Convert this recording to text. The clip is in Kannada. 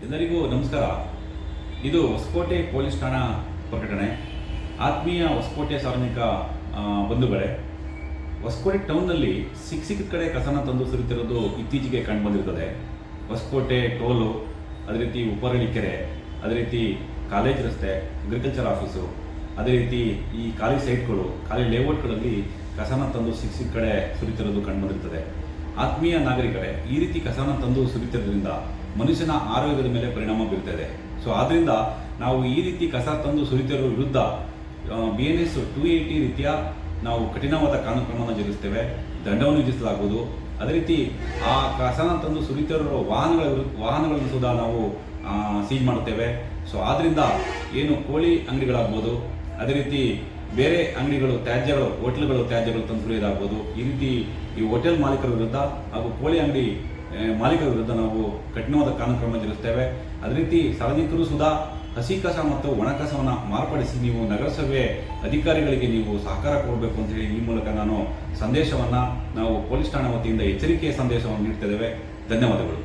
ಎಲ್ಲರಿಗೂ ನಮಸ್ಕಾರ. ಇದು ಹೊಸಕೋಟೆ ಪೊಲೀಸ್ ಠಾಣಾ ಪ್ರಕಟಣೆ. ಆತ್ಮೀಯ ಹೊಸಕೋಟೆ ಸಾರ್ವಜನಿಕ ಬಂಧುಗಳೇ, ಹೊಸಕೋಟೆ ಟೌನ್ನಲ್ಲಿ ಸಿಕ್ಕ ಕಡೆ ಕಸನ ತಂದು ಸುರಿತಿರೋದು ಇತ್ತೀಚೆಗೆ ಕಂಡು ಬಂದಿರ್ತದೆ. ಹೊಸಕೋಟೆ ಟೋಲು, ಅದೇ ರೀತಿ ಉಪ್ಪರಳ್ಳಿ ಕೆರೆ, ಅದೇ ರೀತಿ ಕಾಲೇಜ್ ರಸ್ತೆ, ಅಗ್ರಿಕಲ್ಚರ್ ಆಫೀಸು, ಅದೇ ರೀತಿ ಈ ಖಾಲಿ ಸೈಟ್ಗಳು, ಖಾಲಿ ಲೇಔಟ್ಗಳಲ್ಲಿ ಕಸನ ತಂದು ಸಿಕ್ಕ ಕಡೆ ಸುರಿತಿರೋದು ಕಂಡು ಬಂದಿರ್ತದೆ. ಆತ್ಮೀಯ ನಾಗರಿಕರೇ, ಈ ರೀತಿ ಕಸನ ತಂದು ಸುರಿತಿರೋದ್ರಿಂದ ಮನುಷ್ಯನ ಆರೋಗ್ಯದ ಮೇಲೆ ಪರಿಣಾಮ ಬೀರ್ತಾ ಇದೆ. ಸೊ ಆದ್ದರಿಂದ ನಾವು ಈ ರೀತಿ ಕಸ ತಂದು ಸುರಿತಿರೋ ವಿರುದ್ಧ BNS 280 ರೀತಿಯ ನಾವು ಕಠಿಣವಾದ ಕಾನೂನು ಕ್ರಮವನ್ನು ಜರುಗಿಸ್ತೇವೆ, ದಂಡವನ್ನು ವಿಧಿಸಲಾಗುವುದು. ಅದೇ ರೀತಿ ಆ ಕಸನ ತಂದು ಸುರಿತಿರೋ ವಾಹನಗಳನ್ನು ಸುಧಾ ನಾವು ಸೀಜ್ ಮಾಡುತ್ತೇವೆ. ಸೊ ಆದ್ದರಿಂದ ಏನು ಕೋಳಿ ಅಂಗಡಿಗಳಾಗ್ಬೋದು, ಅದೇ ರೀತಿ ಬೇರೆ ಅಂಗಡಿಗಳು ತ್ಯಾಜ್ಯಗಳು, ಹೋಟೆಲ್ಗಳು ತ್ಯಾಜ್ಯಗಳು ತಂದು ಸುರಿಯೋದಾಗ್ಬೋದು, ಈ ರೀತಿ ಈ ಹೋಟೆಲ್ ಮಾಲೀಕರ ವಿರುದ್ಧ ಹಾಗೂ ಕೋಳಿ ಅಂಗಡಿ ಮಾಲೀಕರ ವಿರುದ್ಧ ನಾವು ಕಠಿಣವಾದ ಕಾನೂನು ಕ್ರಮ ಜರುಗಿಸ್ತೇವೆ. ಅದೇ ರೀತಿ ಸಾರ್ವಜನಿಕರು ಸುಧಾ ಹಸಿ ಕಸ ಮತ್ತು ಒಣ ಕಸವನ್ನು ಮಾರ್ಪಡಿಸಿ ನೀವು ನಗರಸಭೆ ಅಧಿಕಾರಿಗಳಿಗೆ ನೀವು ಸಹಕಾರ ಕೊಡಬೇಕು ಅಂತ ಹೇಳಿ ಈ ಮೂಲಕ ನಾವು ಪೊಲೀಸ್ ಠಾಣಾ ವತಿಯಿಂದ ಎಚ್ಚರಿಕೆಯ ಸಂದೇಶವನ್ನು ನೀಡ್ತಿದ್ದೇವೆ. ಧನ್ಯವಾದಗಳು.